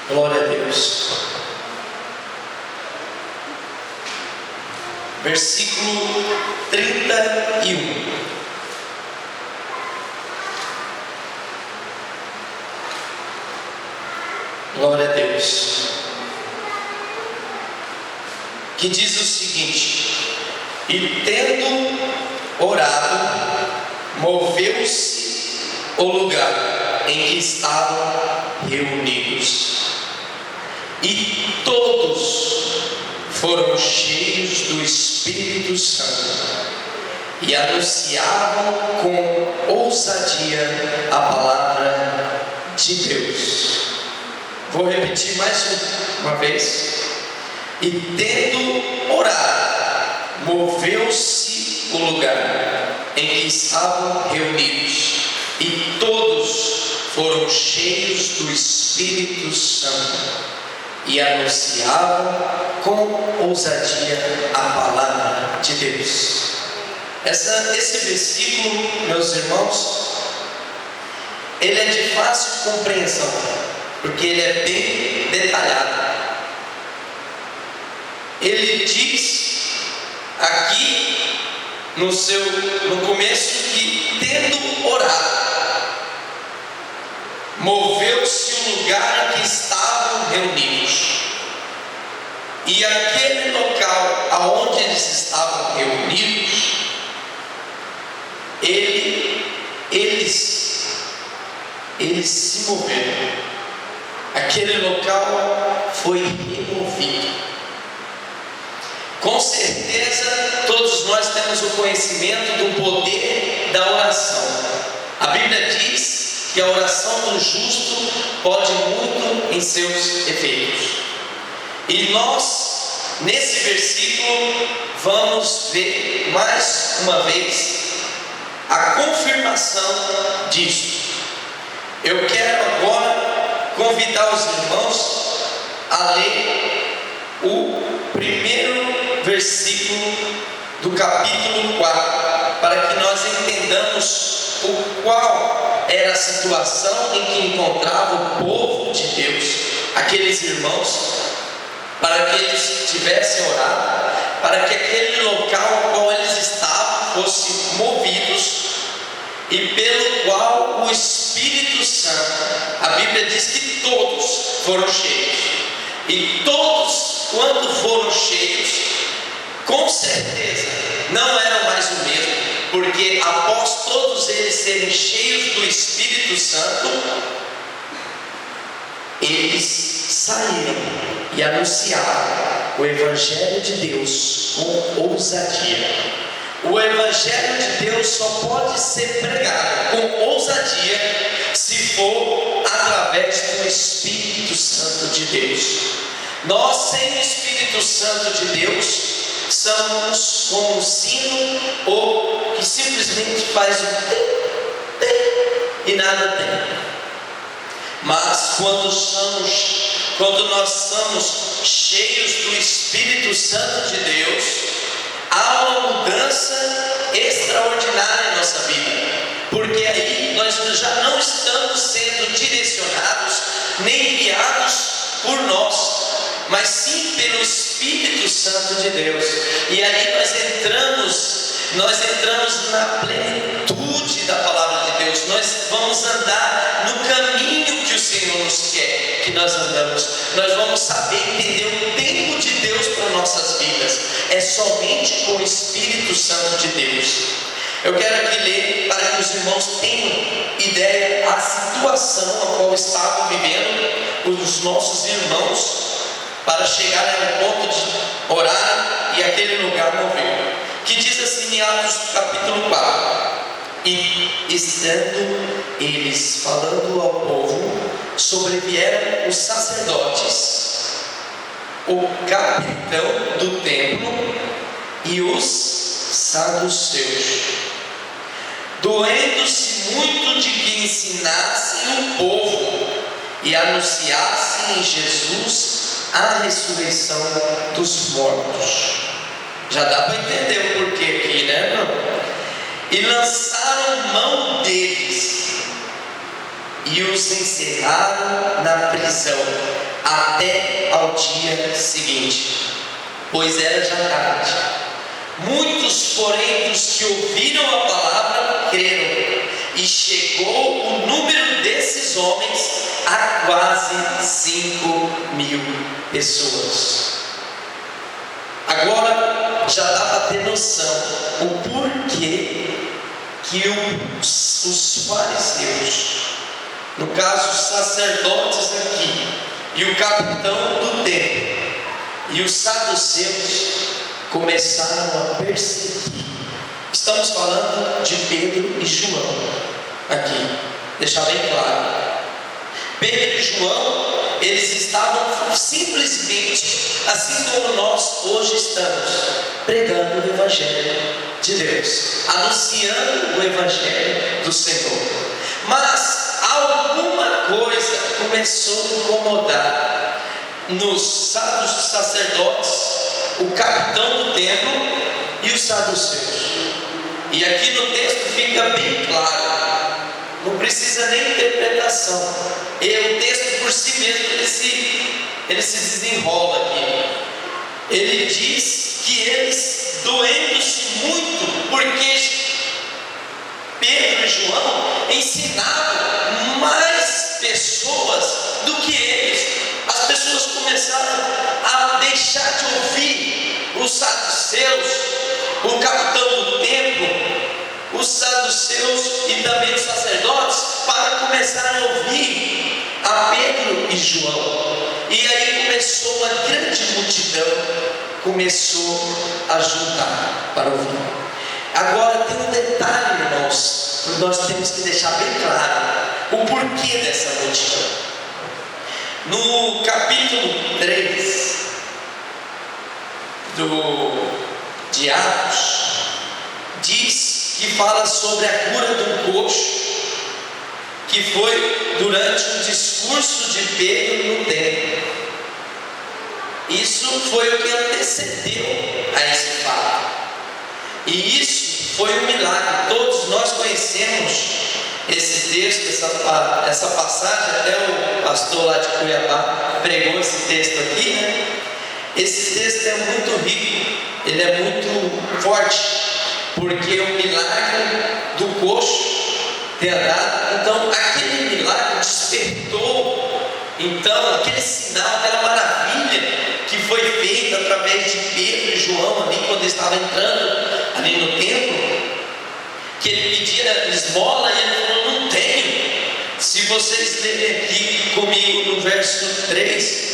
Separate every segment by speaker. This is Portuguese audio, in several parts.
Speaker 1: Glória a Deus. Versículo 31. Glória a Deus. Que diz o seguinte: e tendo orado, moveu-se o lugar em que estavam reunidos, e todos foram cheios do Espírito Santo e anunciavam com ousadia a palavra de Deus. Vou repetir mais uma vez. E tendo orado, moveu-se o lugar em que estavam reunidos, e todos foram cheios do Espírito Santo e anunciavam com ousadia a palavra de Deus. Esse versículo, meus irmãos, ele é de fácil compreensão, porque ele é bem detalhado. Ele diz aqui no começo que, tendo orado, moveu-se o lugar em que estavam reunidos. E aquele local aonde eles estavam reunidos, eles se moveram. Aquele local foi removido. Com certeza todos nós temos o conhecimento do poder da oração. A Bíblia diz que a oração do justo pode muito em seus efeitos. E nós, nesse versículo, vamos ver mais uma vez a confirmação disso. Eu quero agora convidar os irmãos a ler o primeiro versículo do capítulo 4, para que nós entendamos qual era a situação em que encontrava o povo de Deus, aqueles irmãos, para que eles tivessem orado, para que aquele local ao qual eles estavam fosse movidos, e pelo qual o Espírito Santo, a Bíblia diz que todos foram cheios, e todos, quando foram cheios, com certeza não eram mais o mesmo, porque após todos eles serem cheios do Espírito Santo, eles saíram e anunciaram o Evangelho de Deus com ousadia. O Evangelho de Deus só pode ser pregado com ousadia se for através do Espírito Santo de Deus. Nós, sem o Espírito Santo de Deus, somos como um sino ou que simplesmente faz um e nada tem. Mas quando nós somos cheios do Espírito Santo de Deus, há uma mudança extraordinária em nossa vida, porque aí nós já não estamos sendo direcionados nem guiados por nós, mas sim pelo Espírito Santo de Deus. E aí nós entramos na plenitude da palavra de Deus. Nós vamos andar no caminho que o Senhor nos quer que nós andamos. Nós vamos saber entender o tempo de Deus para nossas vidas. É somente com o Espírito Santo de Deus. Eu quero aqui ler para que os irmãos tenham ideia da situação a qual estavam vivendo os nossos irmãos, para chegar ao ponto de orar e aquele lugar moveu. Que diz assim em Atos capítulo 4: e estando eles falando ao povo, sobrevieram os sacerdotes, o capitão do templo e os saduceus, doendo-se muito de que ensinassem o povo e anunciassem em Jesus a ressurreição dos mortos. Já dá para entender o porquê aqui, né, irmão? E lançaram mão deles e os encerraram na prisão, até ao dia seguinte, pois era já tarde. Muitos, porém, dos que ouviram a palavra creram, e chegou o número desses homens a quase 5.000 pessoas. Agora já dá para ter noção o porquê que os fariseus, no caso os sacerdotes aqui, e o capitão do templo, e os saduceus começaram a perseguir. Estamos falando de Pedro e João aqui, deixar bem claro. Pedro e João, eles estavam simplesmente, assim como nós hoje estamos, pregando o Evangelho de Deus, anunciando o Evangelho do Senhor. Mas alguma coisa começou a incomodar nos sacerdotes, o capitão do templo e os saduceus. E aqui no texto fica bem claro, não precisa nem interpretação. E o texto por si mesmo ele se desenrola aqui. Ele diz que eles, doendo-se muito, porque Pedro e João ensinavam mais pessoas do que eles. As pessoas começaram a deixar de ouvir os saduceus, o capitão do templo, os saduceus e também os sacerdotes, para começar a ouvir a Pedro e João. E aí começou uma grande multidão, começou a juntar para ouvir. Agora tem um detalhe, irmãos, que nós temos que deixar bem claro o porquê dessa multidão. No capítulo 3 de Atos, diz que fala sobre a cura de um coxo, que foi durante um discurso de Pedro no templo. Isso foi o que antecedeu a esse fato, e isso foi um milagre. Todos nós conhecemos esse texto, essa passagem. Até o pastor lá de Cuiabá pregou esse texto aqui, né? Esse texto é muito rico, ele é muito forte, porque o milagre do coxo ter andado, então aquele milagre despertou, então aquele sinal, aquela maravilha que foi feita através de Pedro e João ali, quando estava entrando ali no templo, que ele pedia esmola e ele falou: não tenho. Se vocês lerem aqui comigo no verso 3,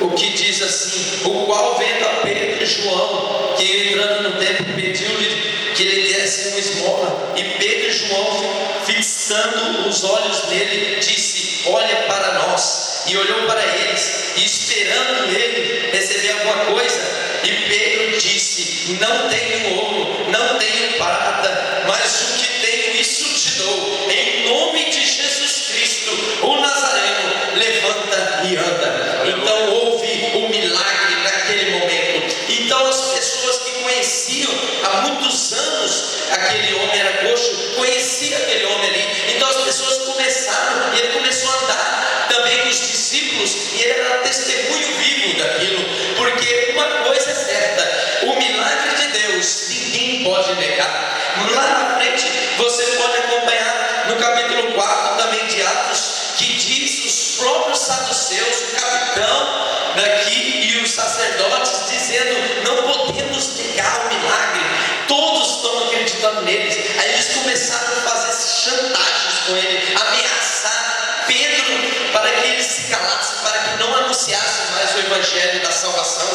Speaker 1: o que diz assim: o qual vendo a Pedro e João, que entrando no templo pediu-lhe que ele desse uma esmola, e Pedro e João, fixando os olhos nele, disse: olha para nós. E olhou para eles, e esperando ele receber alguma coisa, e Pedro disse: não tenho ouro, não tenho prata, mas o que tenho, isso te dou. Em nome de Jesus Cristo, o Nazareno, levanta e anda. Então houve um milagre naquele momento. Então as pessoas que conheciam há muitos anos aquele homem era coxo, conhecia aquele homem ali. Então as pessoas começaram, e ele começou a andar também com os discípulos, e ele era testemunho vivo daquilo. Porque uma coisa é certa: o milagre de Deus ninguém pode negar. Lá na frente você pode acompanhar no capítulo 4 também de Atos, que diz os próprios saduceus, o capitão daqui e os sacerdotes, dizendo: não podemos negar o milagre, todos estão acreditando neles. Aí eles começaram a fazer chantagens com ele, ameaçar Pedro para que ele se calasse, para que não anunciasse mais o evangelho da salvação.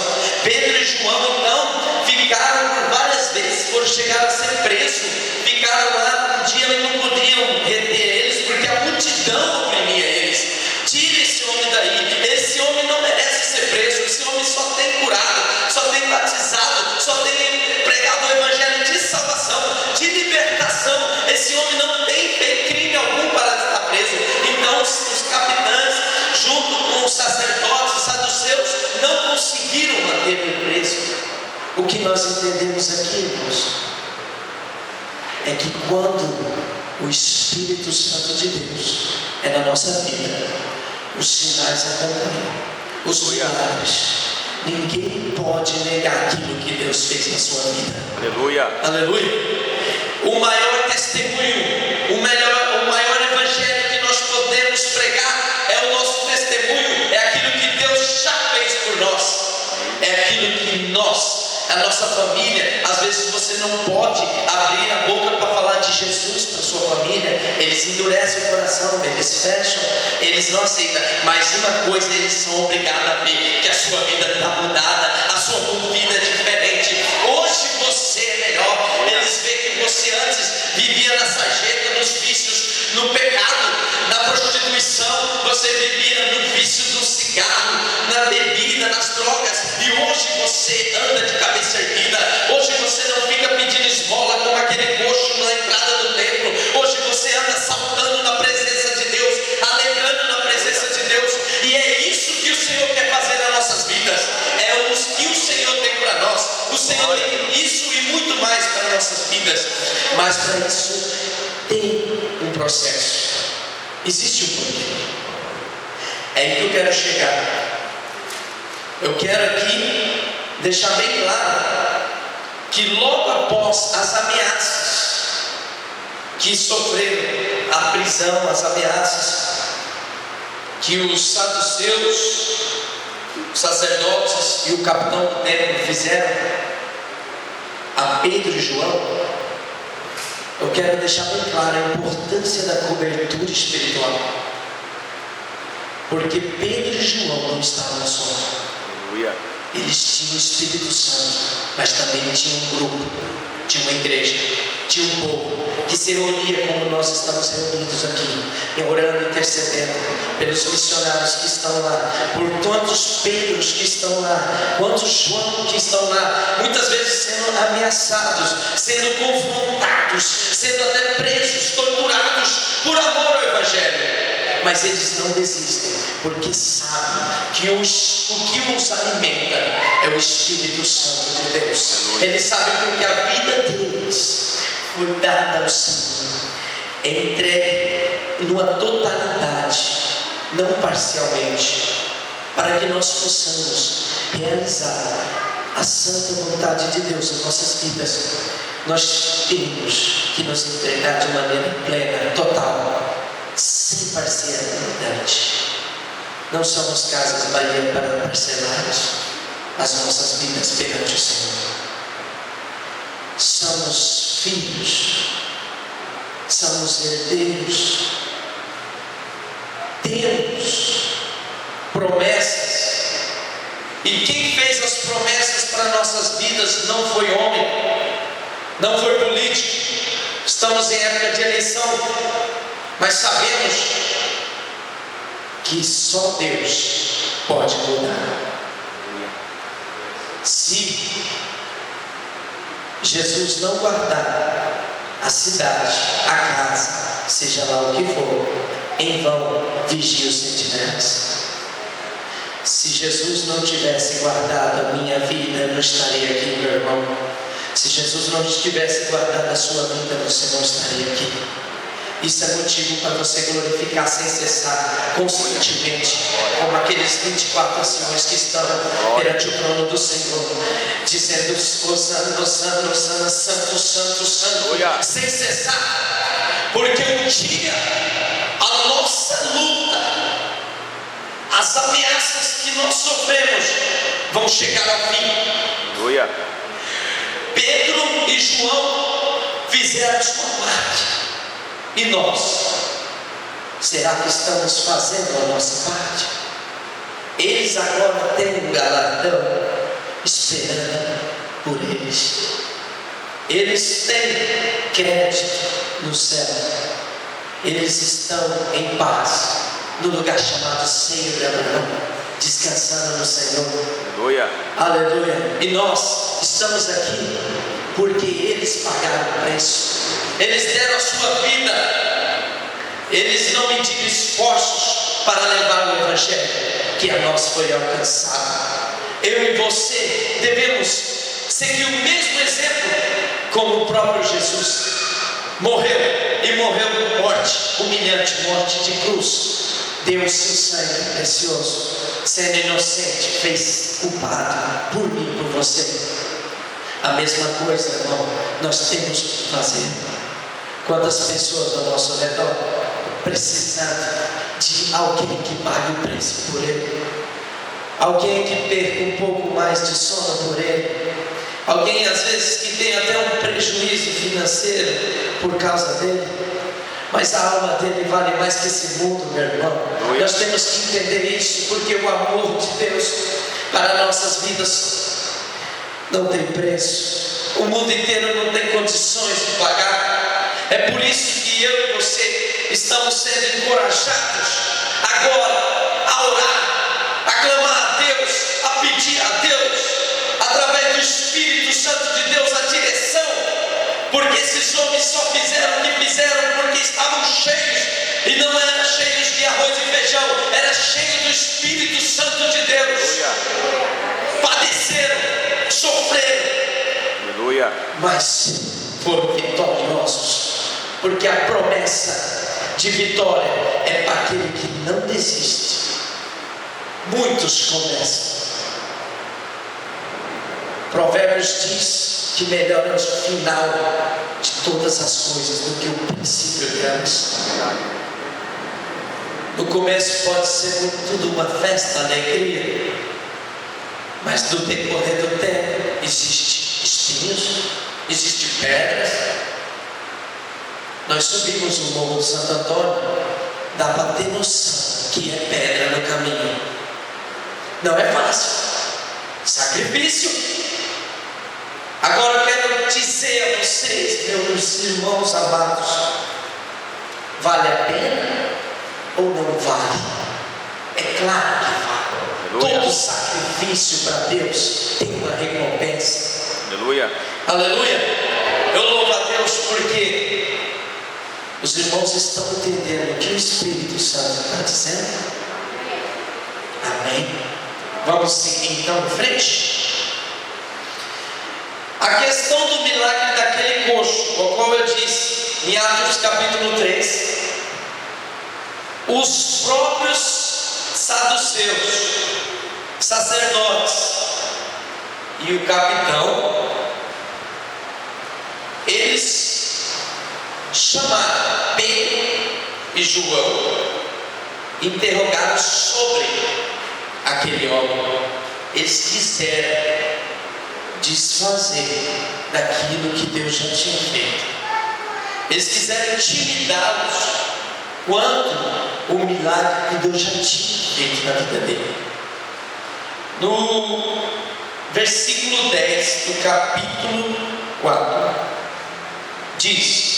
Speaker 1: Pedro e João então ficaram por várias vezes, chegaram a ser presos, ficaram lá um dia e não podiam reter eles, porque a multidão oprimia eles. Tire esse homem daí, esse homem não merece ser preso, esse homem só tem curado, só tem batizado, só tem pregado o evangelho de salvação, de libertação. Esse homem não tem feito crime algum para estar preso. Então os capitães, junto com os sacerdotes, os saduceus, não conseguiram manter ele preso. O que nós entendemos aqui, irmãos, é que quando o Espírito Santo de Deus é na nossa vida, os sinais acompanham. os milagres. Ninguém pode negar aquilo que Deus fez na sua vida.
Speaker 2: Aleluia.
Speaker 1: Aleluia. O maior testemunho, o maior evangelho que nós podemos pregar é o nosso testemunho, é aquilo que Deus já fez por nós, é aquilo que nós, a nossa família, às vezes você não pode abrir a boca para falar de Jesus para sua família, eles endurecem o coração, eles fecham, eles não aceitam, mas uma coisa eles são obrigados a ver, que a sua vida está mudada, a sua vida é diferente, hoje você é melhor, eles veem que você antes vivia na sarjeta, nos vícios, no pecado, na prostituição, você vivia no vício do cigarro, na bebida, nas drogas, e hoje você anda de cabeça erguida, hoje você não fica pedindo esmola como aquele coxo na entrada do templo, hoje você anda saltando na presença de Deus, alegrando na presença de Deus, e é isso que o Senhor quer fazer nas nossas vidas, é o que o Senhor tem para nós, o Senhor tem isso e muito mais para nossas vidas, mas para isso tem um processo, existe um porquê, é aí que eu quero chegar. Eu quero aqui deixar bem claro que logo após as ameaças que sofreram, a prisão, as ameaças que os saduceus, os sacerdotes e o capitão do templo fizeram a Pedro e João, eu quero deixar bem claro a importância da cobertura espiritual, porque Pedro e João não estavam só. Eles tinham o Espírito Santo, mas também tinham um grupo, tinha uma igreja, tinha um povo que se reunia como nós estamos reunidos aqui, orando, intercedendo pelos missionários que estão lá, por tantos Pedros que estão lá, quantos João que estão lá, muitas vezes sendo ameaçados, sendo confrontados, sendo até presos, torturados por amor ao Evangelho. Mas eles não desistem, porque sabem que o que os alimenta é o Espírito Santo de Deus. Eles sabem que a vida deles foi dada ao Senhor, é entregue numa totalidade, não parcialmente, para que nós possamos realizar a santa vontade de Deus em nossas vidas. Nós temos que nos entregar de maneira plena, total, sem parcialidade. Não somos casas Bahia para parcelarmos as nossas vidas perante o Senhor. Somos filhos, somos herdeiros, temos promessas, e quem fez as promessas para nossas vidas não foi homem, não foi político. Estamos em época de eleição, mas sabemos que só Deus pode mudar. Se Jesus não guardar a cidade, a casa, seja lá o que for, em vão vigia os sentinelas. Se Jesus não tivesse guardado a minha vida, eu não estaria aqui, meu irmão. Se Jesus não tivesse guardado a sua vida, você não estaria aqui. Isso é motivo para você glorificar sem cessar, constantemente, como aqueles 24 anciões que estão perante o trono do Senhor, dizendo: Hosana, Hosana, Hosana, Santo, Santo, Santo, sem cessar, porque um dia a nossa luta, as ameaças que nós sofremos vão chegar ao fim. Pedro e João fizeram a sua parte. E nós? Será que estamos fazendo a nossa parte? Eles agora têm um galardão esperando por eles. Eles têm crédito no céu. Eles estão em paz no lugar chamado Seio de Abraão, descansando no Senhor.
Speaker 2: Aleluia.
Speaker 1: Aleluia. E nós estamos aqui porque eles pagaram o preço. Eles deram a sua vida. Eles não mediram esforços para levar o Evangelho que a nós foi alcançado. Eu e você devemos seguir o mesmo exemplo, como o próprio Jesus morreu, e morreu morte humilhante, morte de cruz. Deu seu sangue precioso sendo inocente, fez culpado por mim, por você. A mesma coisa, irmão, nós temos que fazer. Quantas pessoas ao nosso redor precisando de alguém que pague o preço por ele, alguém que perca um pouco mais de sono por ele, alguém às vezes que tem até um prejuízo financeiro por causa dele, mas a alma dele vale mais que esse mundo, meu irmão. Nós temos que entender isso, porque o amor de Deus para nossas vidas não tem preço. O mundo inteiro não tem condições de pagar. É por isso que eu e você estamos sendo encorajados agora a orar, a clamar a Deus, a pedir a Deus, através do Espírito Santo de Deus, a direção, porque esses homens só fizeram o que fizeram porque estavam cheios, e não eram cheios de arroz e feijão, era cheio do Espírito Santo de Deus. Padeceram, sofreram,
Speaker 2: Aleluia.
Speaker 1: mas foram vitoriosos, porque a promessa de vitória é para aquele que não desiste. Muitos começam. Provérbios diz que melhor é o final de todas as coisas do que o princípio delas. No começo pode ser tudo uma festa, alegria, mas no decorrer do tempo existe espinhos, existe pedras. Nós subimos o morro do Santo Antônio, dá para ter noção que é pedra no caminho. Não é fácil, sacrifício. Agora eu quero dizer a vocês, meus irmãos amados, vale a pena ou não vale? É claro que vale. Todo sacrifício para Deus tem uma recompensa.
Speaker 2: Aleluia.
Speaker 1: Aleluia. Eu louvo a Deus porque os irmãos estão entendendo o que o Espírito Santo está dizendo. Amém. Vamos seguir então em frente. A questão do milagre daquele coxo, o qual eu disse em Atos capítulo 3, os próprios saduceus, sacerdotes e o capitão, eles chamaram Pedro e João, interrogaram sobre aquele homem. Eles quiseram desfazer daquilo que Deus já tinha feito. Eles quiseram intimidá-los quanto o milagre que Deus já tinha feito na vida dele. No versículo 10 do capítulo 4 diz: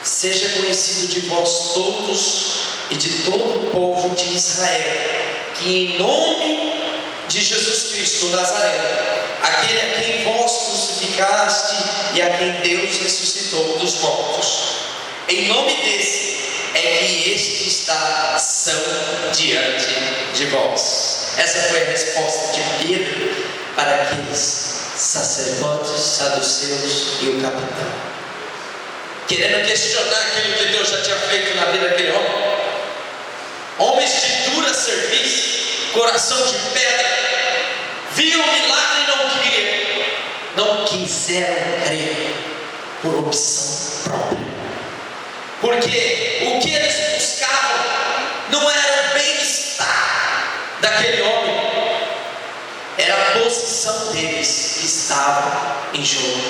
Speaker 1: seja conhecido de vós todos e de todo o povo de Israel, que em nome de Jesus Cristo Nazareno, aquele a quem vós crucificaste e a quem Deus ressuscitou dos mortos, em nome desse é que este está são diante de vós. Essa foi a resposta de Pedro para aqueles sacerdotes, saduceus e o capitão, querendo questionar aquilo que Deus já tinha feito na vida daquele homem. Homens de dura serviço, coração de pedra, viram o milagre e não quiseram crer por opção própria, porque o que eles buscavam não era o bem-estar daquele homem, era a posição deles que estava em jogo.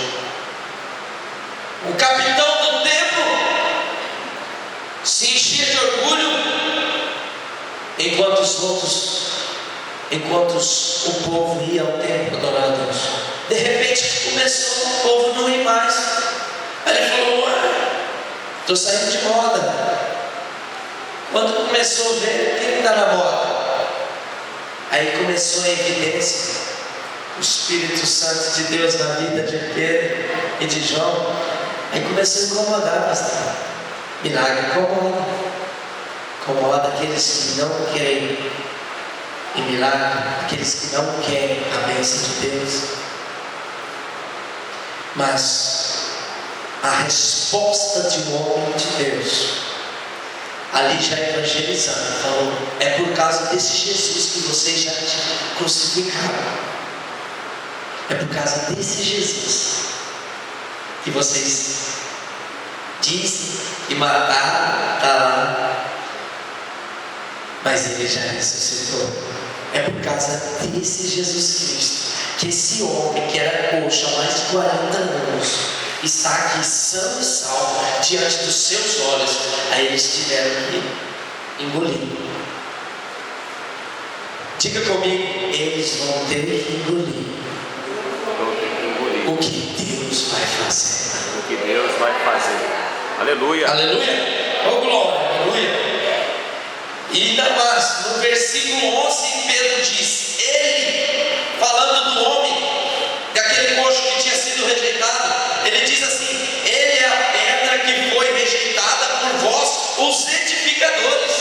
Speaker 1: O capitão do templo se enchia de orgulho, enquanto o povo ia ao templo adorar a Deus. De repente começou o povo não ir mais. Aí ele falou: estou saindo de moda. Quando começou a ver, quem está na moda? Aí começou a evidência, o Espírito Santo de Deus na vida de Pedro e de João. Aí começou a incomodar, pastor. Milagre incomoda aqueles que não querem. E milagre, aqueles que não querem a bênção de Deus. Mas a resposta de um homem de Deus ali já evangelizando, falou: é por causa desse Jesus que vocês já crucificaram. É por causa desse Jesus que vocês dizem que mataram, está lá, mas ele já ressuscitou. É por causa desse Jesus Cristo que esse homem que era coxo há mais de 40 anos está aqui são e salvo diante dos seus olhos. Aí eles tiveram que engolir. Diga comigo: eles vão ter que engolir o que Deus vai fazer.
Speaker 2: O que Deus vai fazer. Aleluia.
Speaker 1: Aleluia. Oh glória, aleluia. E ainda mais, no versículo 11, Pedro diz: ele, falando do homem, daquele coxo que tinha sido rejeitado, ele diz assim: ele é a pedra que foi rejeitada por vós, os edificadores,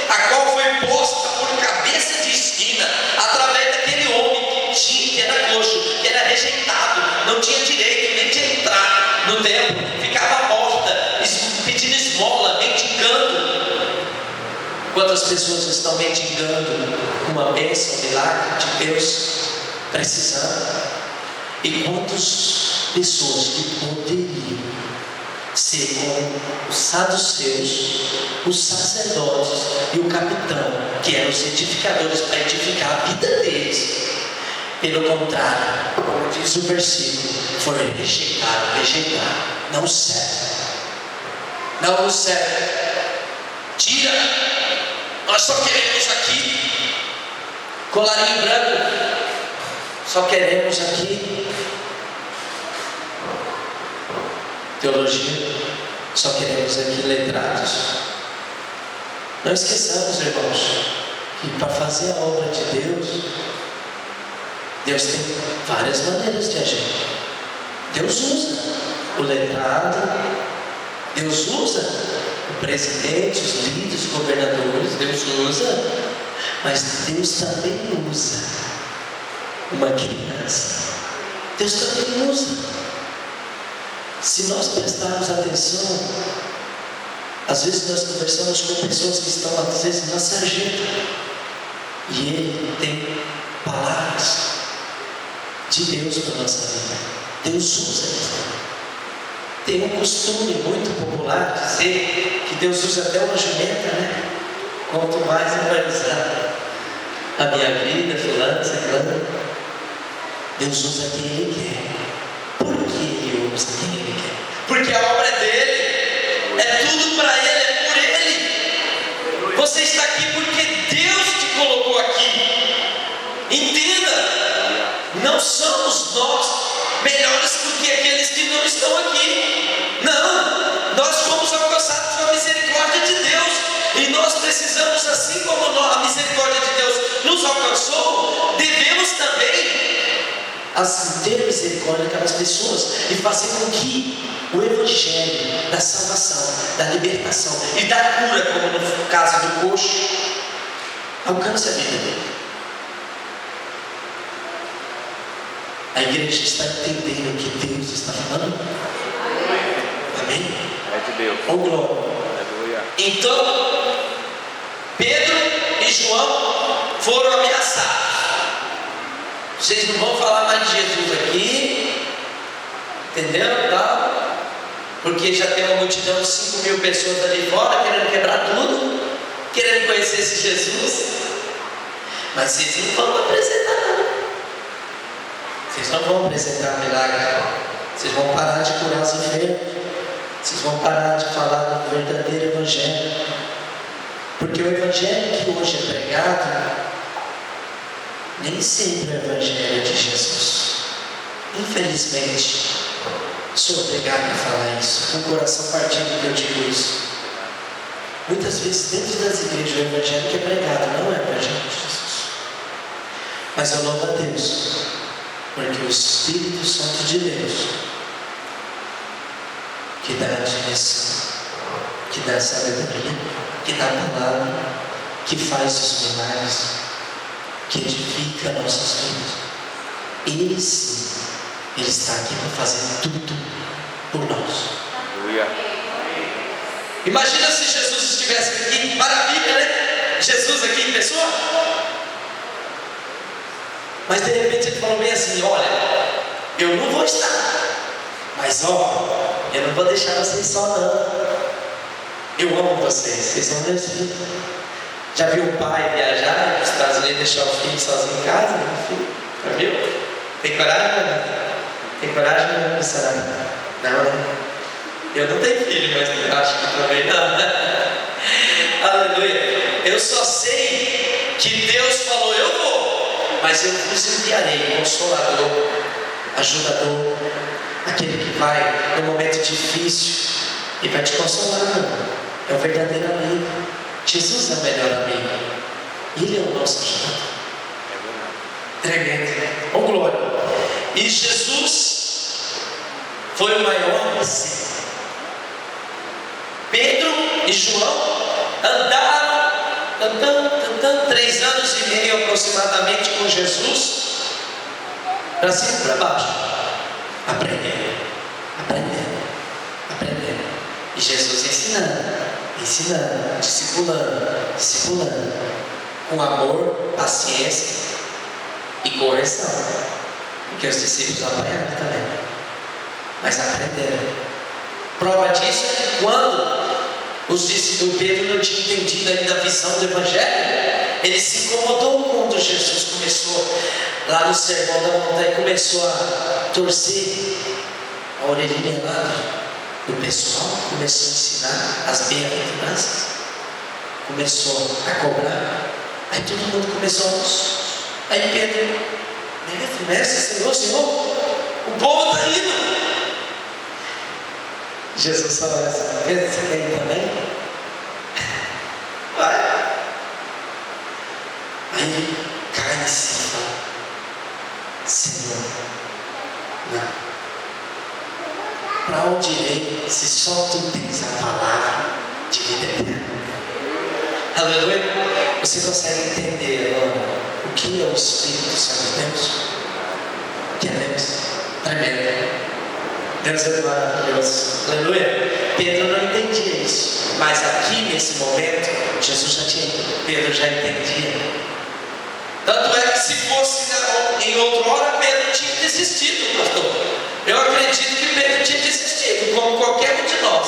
Speaker 1: a qual foi posta por cabeça de esquina, através daquele homem que era coxo, que era rejeitado, não tinha direito nem de entrar no templo, ficava à porta, pedindo esmola, mendigando. Quantas pessoas estão mendigando uma bênção, um milagre de Deus, precisando? E quantas pessoas que poderiam ser como os saduceus, os sacerdotes e o capitão, que eram os edificadores, para edificar a vida deles, pelo contrário, como diz o versículo, foram rejeitados, não serve, não nos serve, tira. Nós só queremos aqui colarinho branco, só queremos aqui teologia, só queremos aqui letrados. Não esqueçamos, irmãos, que para fazer a obra de Deus, Deus tem várias maneiras de agir. Deus usa o letrado, Deus usa o presidente, os líderes, os governadores, Deus usa, mas Deus também usa uma criança. Deus também usa. Se nós prestarmos atenção, às vezes nós conversamos com pessoas que estão às vezes na sarjeta, e ele tem palavras de Deus para a nossa vida. Deus usa isso. Tem um costume muito popular de dizer que Deus usa até uma jumenta, né? Quanto mais ele vai usar a minha vida, fulano, ciclano. Deus usa quem Ele quer. Por que Ele usa quem Ele quer? Porque a obra é dele, é tudo para Ele, é por Ele. Você está aqui porque Deus te colocou aqui. Entenda, não somos nós melhores do que aqueles que não estão aqui. Não, nós fomos alcançados pela misericórdia de Deus, e nós precisamos, assim como a misericórdia de Deus nos alcançou, devemos também ter misericórdia daquelas pessoas e fazer com que o evangelho da salvação, da libertação e da cura, como no caso do coxo, alcance a vida dele. A igreja está entendendo o que Deus está falando? Amém?
Speaker 2: É de Deus.
Speaker 1: Oh glória.
Speaker 2: Aleluia.
Speaker 1: Então, Pedro e João foram ameaçados. Vocês não vão falar mais de Jesus aqui, entendeu? Tá? Porque já tem uma multidão de 5.000 pessoas ali fora querendo quebrar tudo, querendo conhecer esse Jesus. Mas vocês não vão apresentar nada. Vocês não vão apresentar milagre. Vocês vão parar de curar os enfermos. Vocês vão parar de falar do verdadeiro evangelho. Porque o evangelho que hoje é pregado nem sempre é o evangelho de Jesus. Infelizmente, sou obrigado a falar isso, com o coração partido que eu digo isso. Muitas vezes dentro das igrejas o evangelho que é pregado não é o evangelho de Jesus. Mas eu louvo a Deus, porque o Espírito Santo de Deus, que dá a direção, que dá a sabedoria, que dá a palavra, que faz os milagres, que edifica nossas vidas, Ele está aqui para fazer tudo por nós.
Speaker 2: Aleluia.
Speaker 1: Imagina se Jesus estivesse aqui, maravilha, né? Jesus aqui em pessoa. Mas de repente ele falou bem assim: olha, eu não vou estar, mas ó, eu não vou deixar vocês só não. Eu amo vocês, vocês são meus filhos. Já viu o pai viajar para os Estados Unidos e deixar o filho sozinho em casa? Meu filho, já viu? Tem coragem? Tem coragem ou não, missionário? Não, né? Eu não tenho filho, mas eu acho que também não. Aleluia. Eu só sei que Deus falou: eu vou, mas eu vos enviarei Consolador, Ajudador, aquele que vai no momento difícil e vai te consolar. É o verdadeiro amigo. Jesus é o melhor amigo. Ele é o nosso ajudador. Tremendo. Oh, glória. E Jesus foi o maior discípulo. Pedro e João andaram, andando 3 anos e meio aproximadamente com Jesus, para cima e para baixo, aprendendo. E Jesus ensinando, discipulando, com amor, paciência e correção, porque os discípulos apanharam também, mas aprenderam. Prova disso é que quando os discípulos, Pedro não tinha entendido ainda a visão do Evangelho, ele se incomodou quando Jesus começou lá no Sermão da Montanha, começou a torcer a orelhinha lá do pessoal, começou a ensinar as bem-aventuranças, começou a cobrar. Aí todo mundo começou a... Aí Pedro: mestre, Senhor, o povo está indo. Jesus falou assim: Pedro, você quer ir também? Vai. Aí ele cai em si e fala: Senhor, não. Para onde irei se só tu tens a palavra de vida eterna? Aleluia. Você consegue entender agora o que é o Espírito Santo de Deus? Que é Deus? Tremendo. Deus é maravilhoso. Aleluia. Pedro não entendia isso, mas aqui nesse momento Jesus já tinha, Pedro já entendia. Tanto é que se fosse em outra hora, Pedro tinha desistido, pastor. Eu acredito que Pedro tinha desistido, como qualquer um de nós,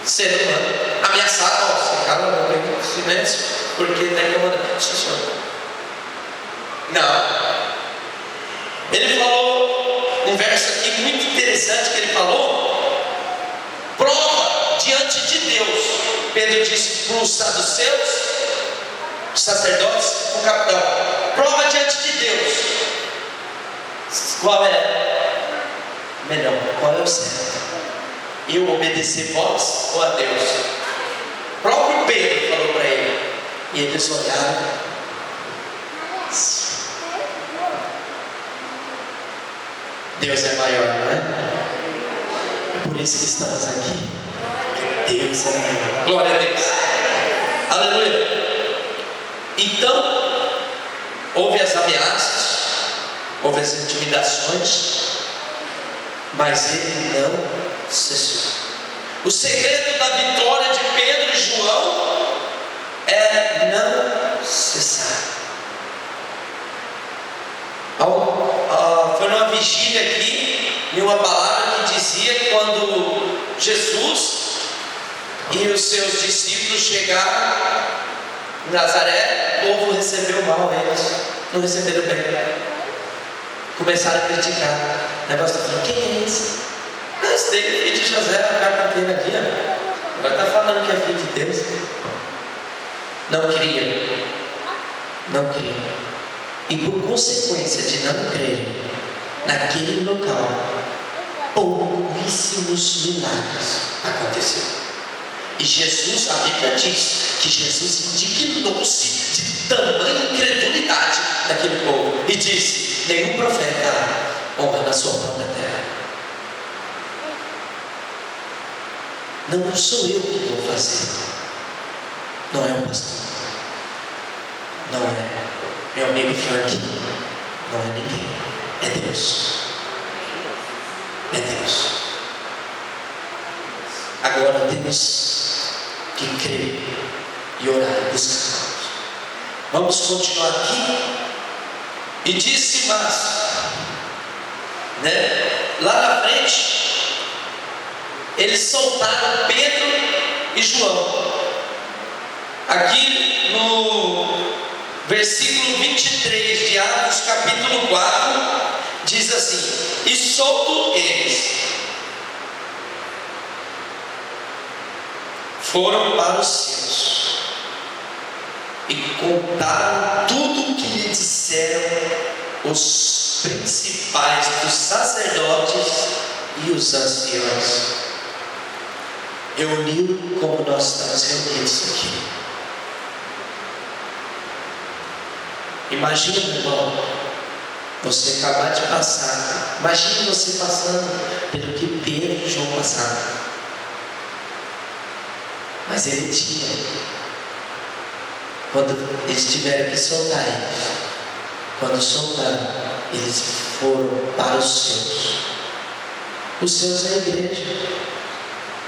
Speaker 1: ser humano, ameaçado: ó, cala a boca, silêncio, porque está incomodando. Não. Ele falou um verso aqui muito interessante que ele falou: prova diante de Deus. Pedro disse para os saduceus, os sacerdotes, o capitão: prova diante de Deus qual é melhor, qual é o certo? Eu obedecer vós ou a Deus? O próprio Pedro falou para ele. E eles olharam. Deus é maior, não é? É por isso que estamos aqui. Deus é maior. Glória a Deus. Aleluia. Então, houve as ameaças, houve as intimidações, mas ele não cessou. O segredo da vitória de Pedro e João é não cessar. Foi numa vigília aqui, em uma palavra que dizia que quando Jesus e os seus discípulos chegaram em Nazaré, o povo recebeu mal eles, não receberam bem. Começaram a criticar. O negócio está falando: quem é esse? Não, esse daí é filho de José, a carpinteira aqui, ó. Agora está falando que é filho de Deus. Não queria. E por consequência de não crer, naquele local, pouquíssimos milagres aconteceram. E Jesus, a Bíblia diz que Jesus indignou-se de tamanha incredulidade daquele povo e disse: nenhum profeta honra na sua própria terra. Não sou eu que vou fazer, não é o pastor, não é meu amigo Frank, não é ninguém, é Deus. É Deus. Agora temos que crer e orar e buscar. Vamos continuar aqui. E disse mais, lá na frente, eles soltaram Pedro e João. Aqui no versículo 23 de Atos capítulo 4, diz assim: e solto eles, foram para os seus e contaram tudo o que lhe disseram os principais dos sacerdotes e os anciãos. Reuniram como nós estamos reunidos aqui. Imagina, irmão, você acabar de passar. Imagine você passando pelo que Pedro e João passaram. Mas ele tinha. Quando eles tiveram que soltar eles, quando soltaram, eles foram para os seus. Os seus é a igreja,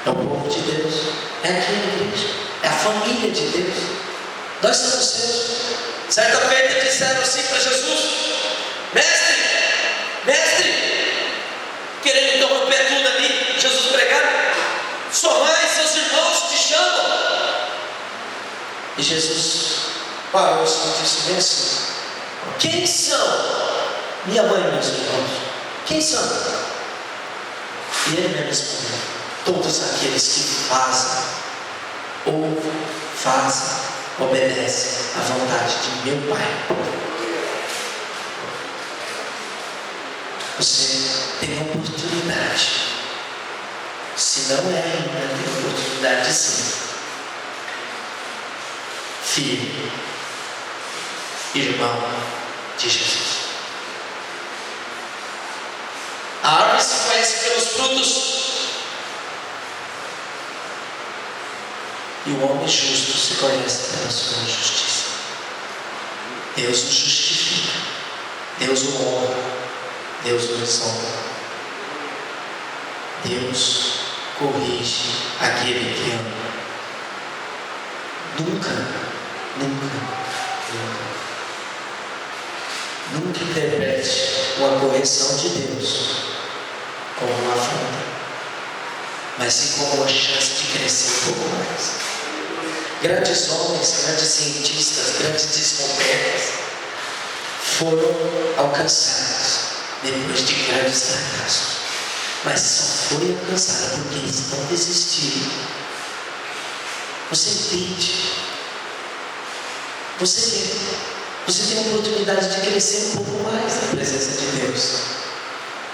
Speaker 1: é o povo de Deus, é aqui a igreja, é a família de Deus. Nós somos seus. Certa feita disseram assim para Jesus: mestre, querendo interromper tudo ali, Jesus pregando, sua mãe e seus irmãos te chamam. E Jesus parou e disse bem assim: quem são minha mãe e meus irmãos? Quem são? E ele me respondeu: todos aqueles que fazem, obedecem à vontade de meu Pai. Você tem a oportunidade, se não é ainda, tem a oportunidade de sim. Filho, irmão de Jesus. A árvore se conhece pelos frutos, e o homem justo se conhece pela sua justiça. Deus o justifica, Deus o honra, Deus o exalta, Deus corrige aquele que ama. Nunca interprete uma correção de Deus como uma afronta, mas sim como uma chance de crescer um pouco mais. Grandes homens, grandes cientistas, grandes descobertas foram alcançados depois de grandes fracassos, mas só foi alcançado porque eles não desistiram. Você entende? Você tem a oportunidade de crescer um pouco mais na presença de Deus,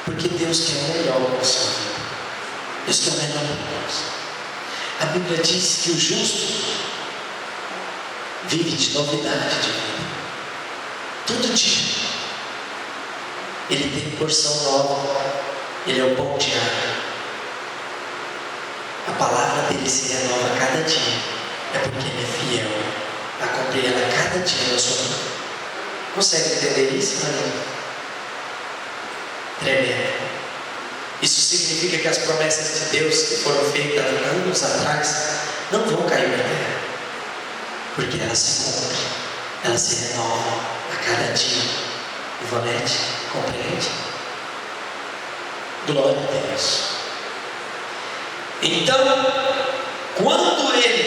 Speaker 1: porque Deus quer o melhor para a sua vida. Deus quer o melhor para nós. A Bíblia diz que o justo vive de novidade de vida. Todo dia ele tem porção nova. Ele é o pão diário. A palavra dele se renova a cada dia. É porque ele é fiel a cumprir ela cada dia na sua vida. Consegue entender isso, Maria? Tremendo. Isso significa que as promessas de Deus que foram feitas anos atrás não vão cair na terra, porque elas se cumprem, elas se renovam a cada dia. Ivonete, compreende? Glória a Deus. Então, quando ele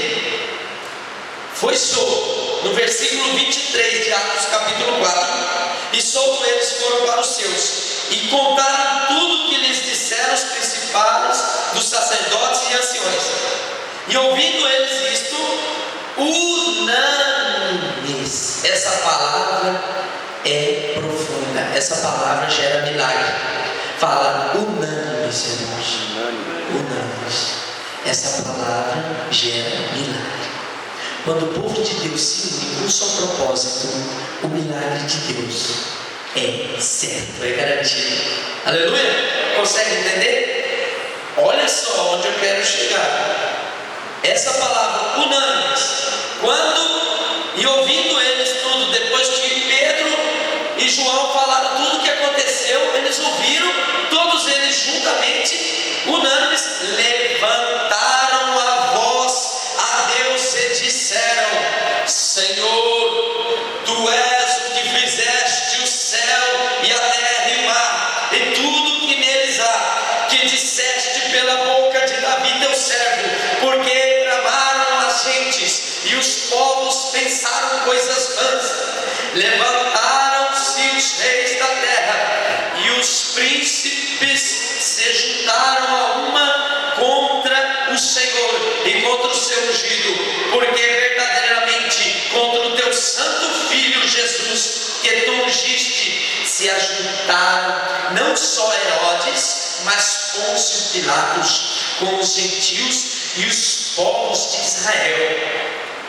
Speaker 1: foi solto, no versículo 23 de Atos capítulo 4, e solto eles foram para os seus, e contaram tudo o que lhes disseram os principais dos sacerdotes e anciões. E ouvindo eles isto, unânimes. Essa palavra é profunda. Essa palavra gera milagre. Fala unânimes, irmãos. Unânimes. Essa palavra gera milagre. Quando o povo de Deus se une com um só propósito, o milagre de Deus é certo, é garantido. Aleluia? Consegue entender? Olha só onde eu quero chegar. Essa palavra unânimes, quando e ouvindo eles tudo, depois que Pedro e João falaram tudo o que aconteceu, eles ouviram, todos eles juntamente, unânimes, levantaram Levantaram-se os reis da terra, e os príncipes se juntaram a uma contra o Senhor e contra o seu ungido, porque verdadeiramente contra o teu santo filho Jesus, que tu ungiste, se ajuntaram não só Herodes, mas Pôncio Pilatos, com os gentios e os povos de Israel,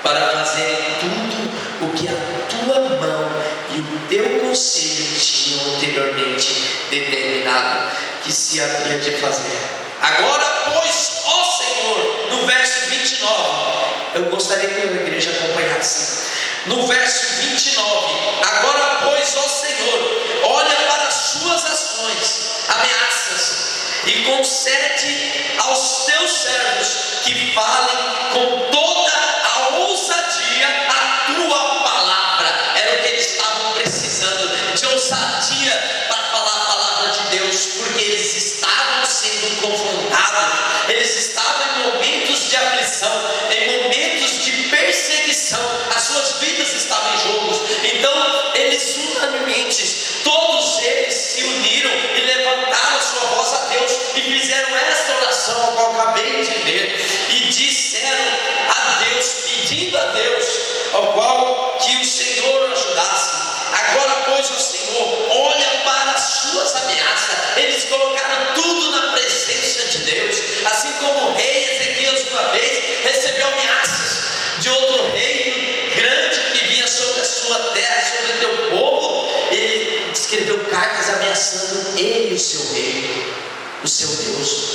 Speaker 1: para fazerem tudo o que a tua mão e o teu conselho tinham anteriormente determinado que se havia de fazer. Agora, pois, ó Senhor, no verso 29, eu gostaria que a igreja acompanhasse. No verso 29, agora, pois, ó Senhor, olha para as suas ações, ameaças, e concede aos teus servos que falem com toda a ousadia a tua palavra. Era o que eles estavam precisando, de ousadia para falar a palavra de Deus, porque eles estavam sendo confrontados, eles estavam em momentos de aflição, em momentos de perseguição, as suas vidas estavam em jogo. Então eles unanimemente, todos eles se uniram e levantaram sua voz a Deus e fizeram esta oração, a qual acabei de ler, e disseram a Deus, pedindo a Deus, ao qual que o Senhor ajudasse. Agora, pois, o Senhor olha para as suas ameaças. Eles colocaram tudo na presença de Deus, assim como o rei Ezequias uma vez recebeu ameaças de outro reino grande que vinha sobre a sua terra, sobre o teu povo. Ele escreveu cartas ameaçando ele e o seu rei, o seu Deus,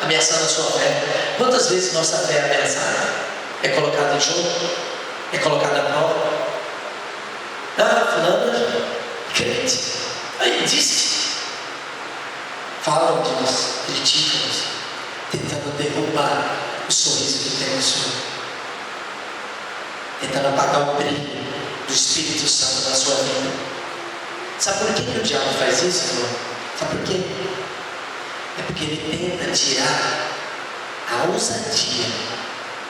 Speaker 1: ameaçando a sua fé. Quantas vezes nossa fé é ameaçada? É colocada em jogo? É colocada à prova? Fulano é crente, aí desiste. Falam de nós, criticam-nos, tentando derrubar o sorriso que tem no Senhor, tentando apagar o brilho do Espírito Santo na sua vida. Sabe por que o diabo faz isso, irmão? Sabe por quê? É porque ele tenta tirar a ousadia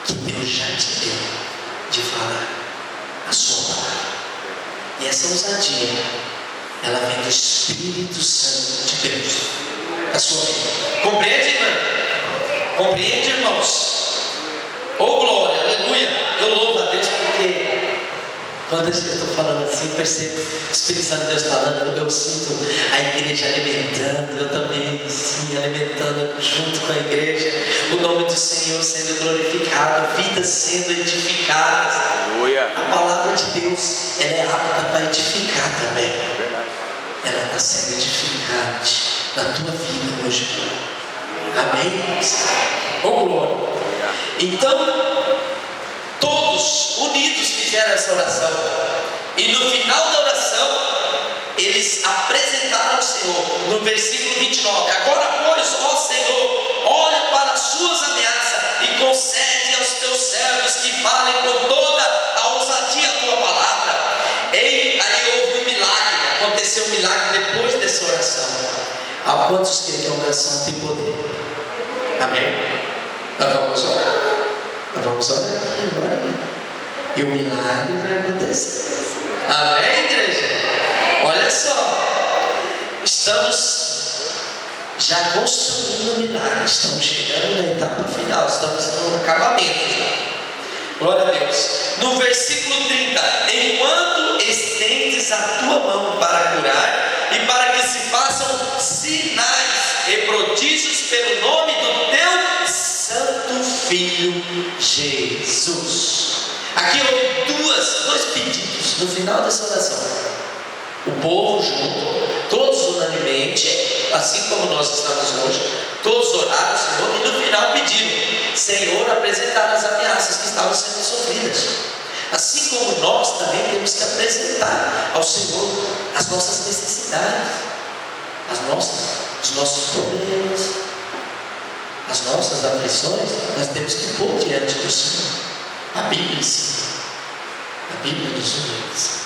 Speaker 1: que Deus já te deu de falar a sua palavra. E essa ousadia, ela vem do Espírito Santo de Deus, a sua vida. Compreende, irmão? Compreende, irmãos? Oh glória, aleluia. Eu louvo a Deus porque quando eu estou falando assim, eu percebo o Espírito Santo de Deus falando, eu sinto a igreja alimentando, eu também sim, alimentando junto com a igreja, o nome do Senhor sendo glorificado, vidas sendo edificadas.
Speaker 2: Aleluia.
Speaker 1: A palavra de Deus, ela é apta para edificar também. Ela está sendo edificante na tua vida hoje. Amém? Oh glória. Então, todos unidos fizeram essa oração, e no final da oração eles apresentaram ao Senhor, no versículo 29, agora pois, ó Senhor, olha para as suas ameaças e concede aos teus servos que falem com toda a ousadia a tua palavra. Aí houve um milagre, aconteceu um milagre depois dessa oração. Há quantos que a oração tem poder? Amém? Nós vamos orar. Nós vamos orar agora. E o milagre vai acontecer. Amém, igreja? Olha só. Estamos já construindo o milagre. Estamos chegando na etapa final. Estamos no acabamento. Glória a Deus. No versículo 30. Enquanto estendes a tua mão para curar e para que se façam sinais e prodígios pelo nome do teu Santo Filho Jesus. Aqui houve dois pedidos no final dessa oração. O povo junto, todos unanimemente, assim como nós estamos hoje, todos oraram ao Senhor e no final pediram: Senhor, apresentar as ameaças que estavam sendo sofridas. Assim como nós também temos que apresentar ao Senhor as nossas necessidades, os nossos problemas, as nossas aflições, nós temos que pôr diante do Senhor. A Bíblia ensina, a Bíblia nos diz.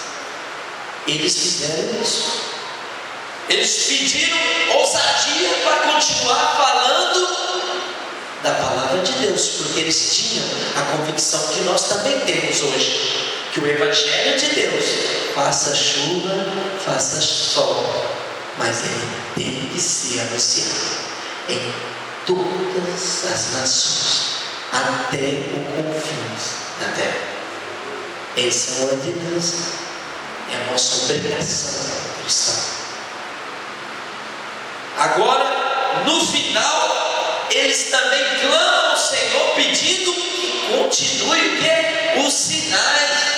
Speaker 1: Eles fizeram isso. Eles pediram ousadia para continuar falando da palavra de Deus, porque eles tinham a convicção que nós também temos hoje, que o Evangelho de Deus, faça chuva, faça sol, mas ele tem que ser anunciado em todas as nações, até o confins da terra. Essa é uma ordenança, é a nossa obrigação cristã. Agora, no final, eles também clamam ao Senhor, pedindo que continue o quê? Os sinais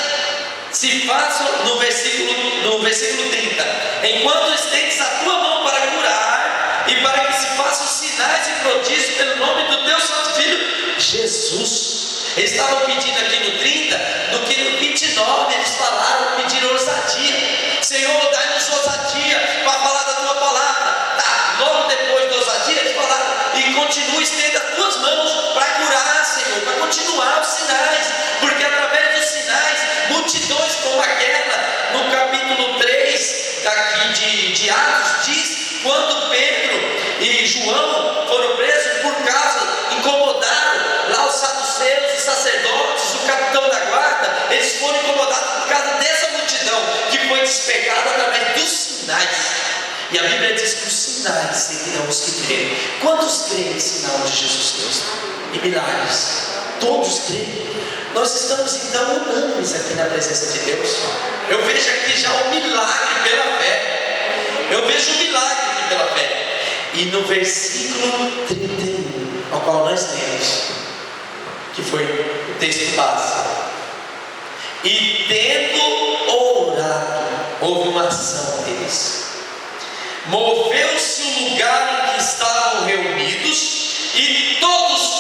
Speaker 1: se façam, no versículo 30, enquanto estendes a tua mão para curar, e para que se façam sinais e prodígios pelo nome do teu santo Filho, Jesus. Eles estavam pedindo aqui no 30, do que no 29 eles falaram, pediram ousadia. Senhor, dai-nos ousadia para falar da tua palavra. Tá, logo depois da ousadia eles falaram, e continua, estenda as tuas mãos para curar, Senhor, para continuar os sinais, porque através dos sinais, multidões como aquela, no capítulo 3 daqui de Atos, diz, quando Pedro e João foram presos por causa, incomodaram lá os saduceus, os sacerdotes, o capitão da guarda, eles foram incomodados por causa dessa multidão que foi despegada através dos sinais. E a Bíblia diz que os sinais seguirão os que creem. Quantos creem em sinal de Jesus Cristo? E milagres? Todos creem. Nós estamos então unânimes aqui na presença de Deus. Eu vejo aqui já um milagre pela fé. Eu vejo um milagre aqui pela fé. E no versículo 31, ao qual nós lemos, que foi o texto base, e tendo orado, houve uma ação deles. Moveu-se o lugar em que estavam reunidos, e todos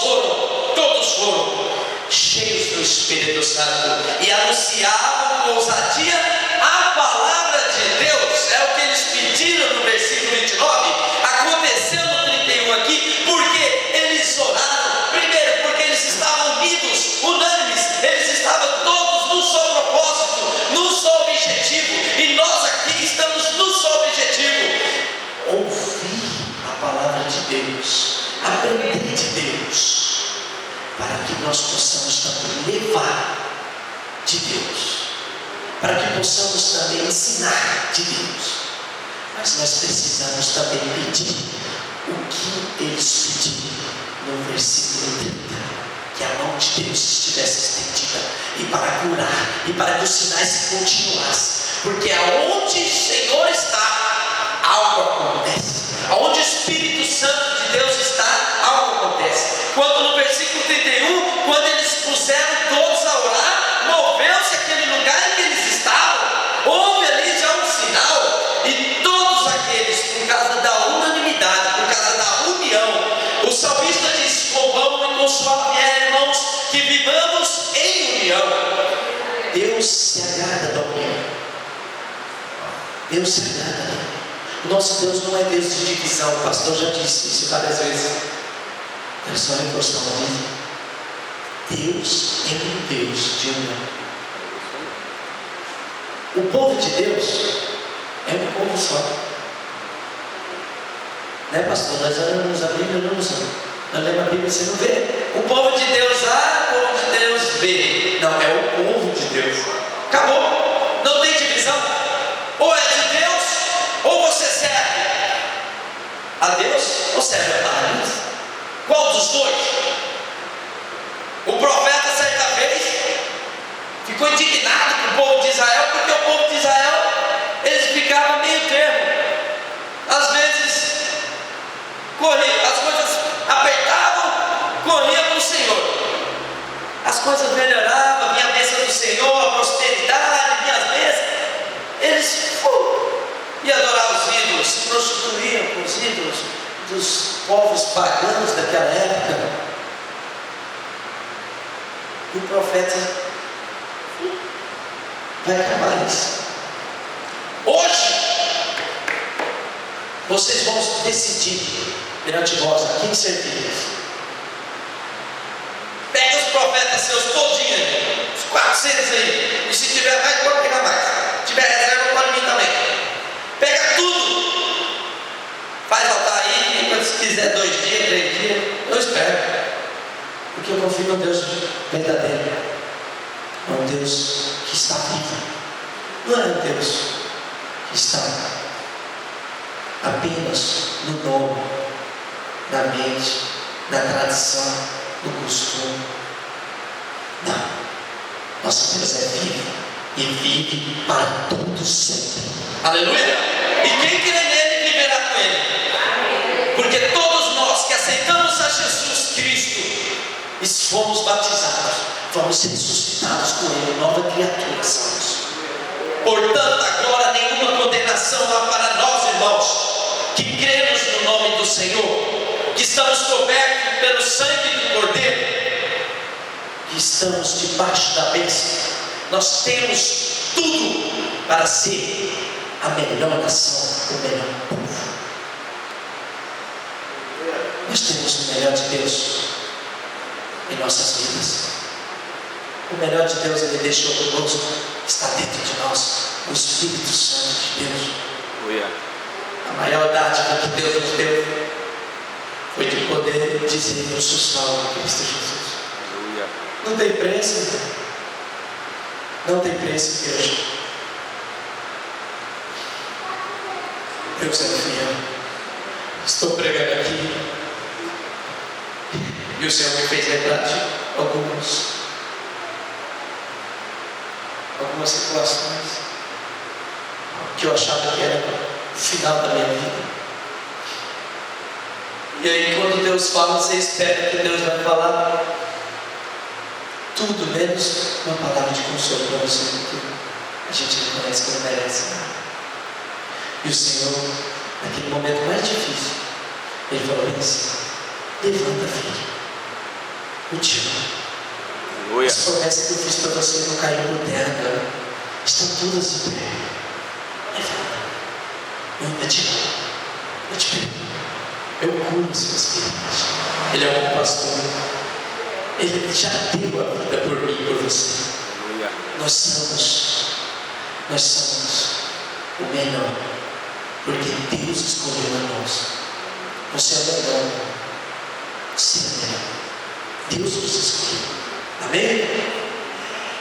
Speaker 1: foram cheios do Espírito Santo, e anunciavam com ousadia a palavra de Deus. É o que eles pediram no versículo 29. Aconteceu no 31 aqui, porque eles oraram. Primeiro, porque eles estavam unidos, unânimes, eles estavam todos num só propósito, num só objetivo, e nós aqui estamos num só objetivo: ouvir a palavra de Deus, aprender de Deus, para que nós possamos também levar de Deus, para que possamos também ensinar de Deus. Mas nós precisamos também pedir o que eles pediram no versículo 30, que a mão de Deus estivesse estendida, e para curar, e para que os sinais continuassem, porque aonde o Senhor está, algo acontece. Aonde o Espírito Santo de Deus está, algo acontece. Quando no versículo 31, quando eles puseram todos a orar, moveu-se aquele lugar em que eles estavam, houve ali já um sinal, e todos aqueles, por causa da unanimidade, por causa da união, o salmista diz: convamos e consola, irmãos, que vivamos em união. Deus se agrada da união. Deus se agrada da união. O nosso Deus não é Deus de divisão. O pastor já disse isso várias vezes. É só reforçar uma vez. Deus é um Deus de união. O povo de Deus é um povo só. Né, pastor? Nós olhamos a Bíblia, não usamos. Nós lemos a Bíblia e você não vê. O povo de Deus A, o povo de Deus B. Não, é o povo de Deus. Acabou. Não tem divisão. Ou é de Deus, ou você serve a Deus, ou serve a Deus. Qual dos dois? O profeta, certa vez, ficou indignado com o povo de Israel, porque o povo de Israel, eles ficavam meio termo. Às vezes, as coisas apertavam, corria para o Senhor. As coisas melhoravam, vinha a bênção do Senhor, a prosperidade, vinha as bênçãos. Eles iam adorar os ídolos, se prostituíam com os ídolos dos povos pagãos daquela época. E o profeta vai acabar isso. Hoje, vocês vão decidir perante vós a quem servir. Pega os profetas seus todinhos, os 400 aí, e se tiver mais, pode pegar mais. Se tiver reserva, pode vir também. Pega tudo, faz altar aí, e se quiser 2 dias, 3 dias, eu espero, porque eu confio no Deus verdadeiro, é um Deus que está Não é um Deus que está apenas no nome, na mente, na tradição, no costume. Não. Nosso Deus é vivo e vive para todos sempre. Aleluia! E quem crê nele viverá com ele. Porque todos nós que aceitamos a Jesus Cristo e fomos batizados, fomos ressuscitados com ele, nova criatura somos. Portanto, agora nenhuma condenação há para nós, irmãos, que cremos no nome do Senhor, que estamos cobertos pelo sangue do Cordeiro, que estamos debaixo da bênção. Nós temos tudo para ser a melhor nação, o melhor povo. Nós temos o melhor de Deus em nossas vidas. O melhor de Deus Ele deixou conosco, está dentro de nós, o Espírito Santo de Deus. A maior dádiva que Deus nos deu foi de poder dizer: eu sou salvo em Cristo Jesus. Não tem preço, não tem preço, igreja. Deus é fiel. Estou pregando aqui e o Senhor me fez lembrar de algumas situações que eu achava que era o final da minha vida. E aí, quando Deus fala, você espera que Deus vai falar tudo menos uma palavra de consolo para você, porque a gente reconhece que não merece nada. E o Senhor, naquele momento mais difícil, Ele falou assim: levanta, filho, eu te amo. As promessas que eu fiz para você não caíram por terra, estão todas em pé. Levanta, eu ainda te amo, eu te perdoo, eu curo as suas feridas. Ele é um bom pastor. Ele já deu a vida por mim e por você. Nós somos o melhor, porque Deus escolheu a nós. Você é o melhor. Você é o melhor. Deus nos escolheu. Amém?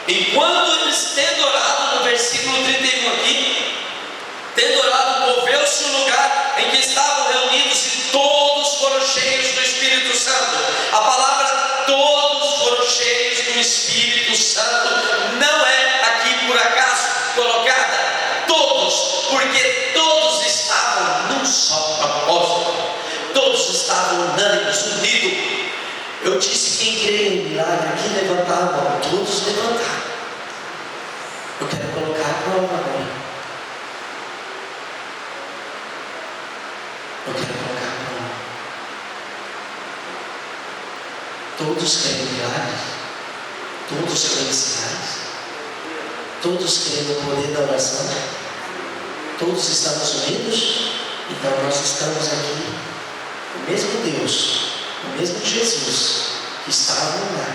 Speaker 1: Enquanto eles tendo orado, no versículo 31 aqui, tendo orado, moveu-se o lugar em que estavam reunidos e todos foram cheios do Espírito Santo. A palavra todos foram cheios do Espírito Santo não é aqui por acaso colocada. Todos, porque todos estavam num só propósito. Todos estavam unânimes, unidos. Eu disse: quem crê em milagre aqui, levantar a mão. Todos levantaram. Eu quero colocar a prova agora. Eu quero colocar a prova. Todos creem em milagres, todos creem em sinais, todos creem no poder da oração, todos estamos unidos. Então nós estamos aqui, o mesmo Deus, o mesmo Jesus que estava lá,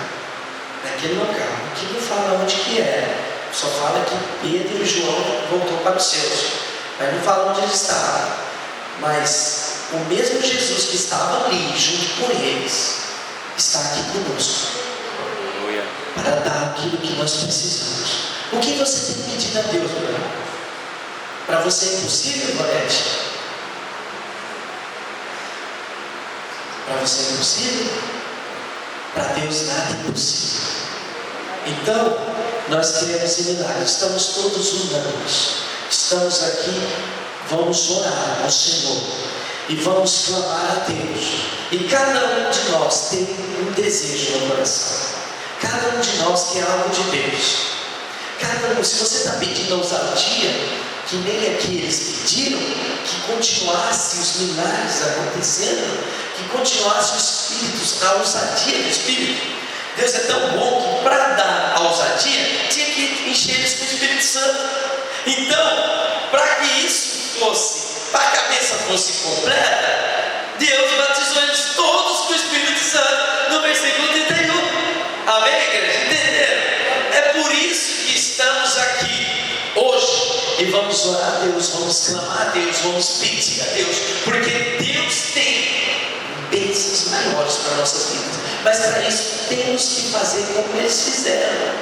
Speaker 1: naquele local. Aqui não fala onde que era, só fala que Pedro e João voltou para os céus, mas não fala onde eles estavam. Mas o mesmo Jesus que estava ali junto com eles está aqui conosco para dar aquilo que nós precisamos. O que você tem pedido a Deus, meu irmão? Para você é impossível, Gorete? Para você é impossível? Para Deus nada é impossível. Então, nós queremos em milagre. Estamos todos unânimes. Estamos aqui, vamos orar ao Senhor e vamos clamar a Deus. E cada um de nós tem um desejo no coração. Cada um de nós quer algo de Deus. Cada um, se você está pedindo ousadia, que nem aqui eles pediram, que continuasse os milagres acontecendo, que continuasse o Espírito, a ousadia do Espírito. Deus é tão bom que para dar a ousadia, tinha que encher eles com o Espírito Santo. Então, para que isso fosse, para a cabeça fosse completa, Deus batizou eles todos com o Espírito Santo, no versículo 31. Amém, igreja? Entenderam? É por isso que estamos aqui hoje e vamos orar a Deus, vamos clamar a Deus, vamos pedir a Deus, porque Deus tem bênçãos maiores para nossas vidas. Mas para isso temos que fazer como eles fizeram.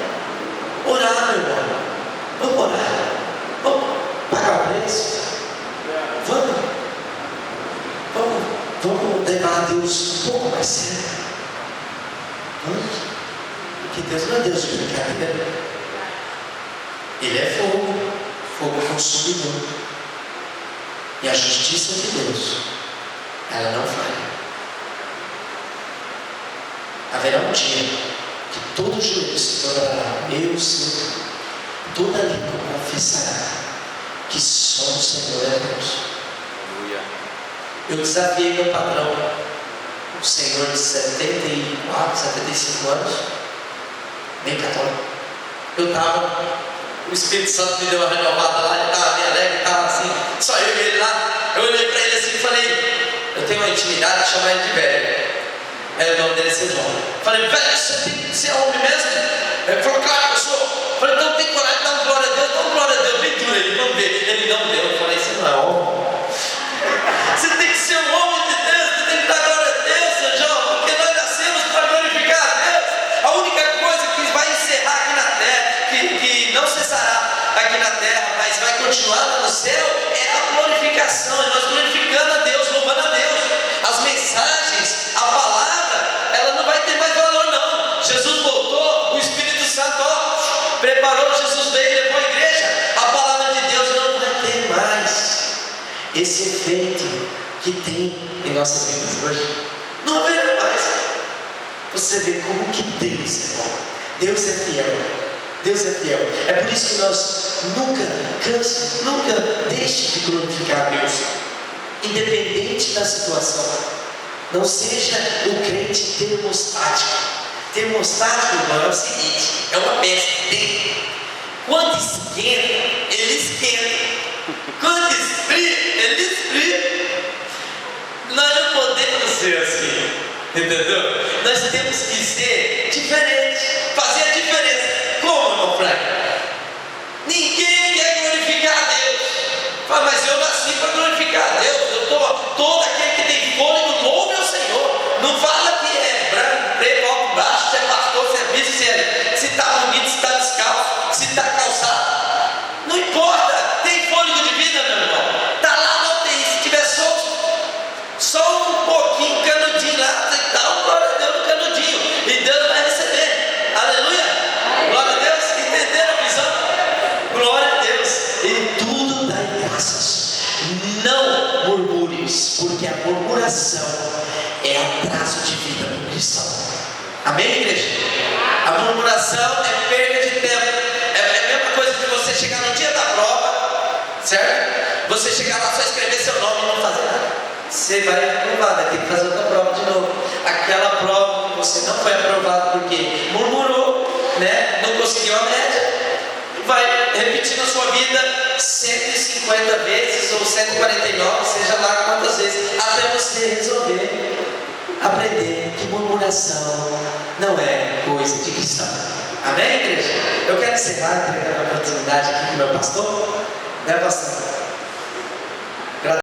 Speaker 1: Orar, meu irmão. Vamos orar. Deus um pouco mais sério. Porque Deus não é Deus de brincadeira. Ele é fogo, fogo consumidor. E a justiça de Deus, ela não falha. Haverá um dia que todo joelho se dobrará, eu, Senhor, toda língua confessará que só o Senhor é Deus.
Speaker 2: Aleluia.
Speaker 1: Eu desafiei meu patrão, um senhor de 74, 75 anos, bem católico. O Espírito Santo me deu uma renovada lá, ele estava bem alegre, estava assim, só eu e ele lá. Eu olhei para ele assim e falei, eu tenho uma intimidade, chamar ele de velho. Aí o nome dele é seu João. Falei, velho, você é homem mesmo? Ele falou, claro que eu sou. Falei, então tem coragem de dar um glória a Deus, dá um glória a Deus, bem duro ele, vamos ver. Ele não deu. Eu falei, você não é homem. Você tem que ser um homem de Deus, você tem que dar glória a Deus, seu João, porque nós nascemos para glorificar a Deus. A única coisa que vai encerrar aqui na terra, que não cessará aqui na terra, mas vai continuar lá no céu, é a glorificação, é nós glorificando a Deus, louvando a Deus. As mensagens, a palavra, ela não vai ter mais valor não. Jesus voltou, o Espírito Santo preparou, Jesus veio, levou a igreja. A palavra de Deus não vai ter mais esse efeito que tem em nossas vidas hoje. Não haverá mais. Você vê como que Deus é bom. Deus é fiel. Deus é fiel. É por isso que nós nunca canse, nunca deixe de glorificar a Deus, independente da situação. Não seja um crente termostático. Termostático, irmão, é o seguinte: é uma peça que tem. Quando esquenta, ele esquenta. Quando esfria, ele esfria. Nós não podemos ser assim, entendeu? Nós temos que ser diferentes, fazer a diferença. Como, irmão Frank? Ninguém quer glorificar a Deus. Fala, mas eu nasci para glorificar a Deus. Todo aquele que tem fôlego louve ao Senhor. Não fala que é branco, preto, alto, baixo, se é pastor, se é bispo, se está bonito, se está descalço, se está calçado. Não importa, tem fôlego de vida, meu irmão. Está lá na UTI, se tiver só um pouquinho, canudinho lá, você dá uma glória a Deus no canudinho, e Deus vai receber. Aleluia! Glória a Deus, entenderam a visão? Glória a Deus, em tudo dai graças. Não murmures, porque a murmuração é atraso de vida para o cristão. Amém, igreja? A murmuração é perda de tempo. É a mesma coisa que você chegar no dia da prova, certo? Você chegar lá, só escrever seu nome e não fazer nada. Você vai reprovar, vai ter que fazer outra prova de novo. Aquela prova que você não foi aprovado porque murmurou, né? Não conseguiu a média, vai repetir na sua vida 150 vezes ou 149, seja lá quantas vezes, até você resolver aprender que murmuração não é coisa de cristão. Amém, igreja? Eu quero encerrar, entregando a oportunidade aqui com o meu pastor, né, pastor?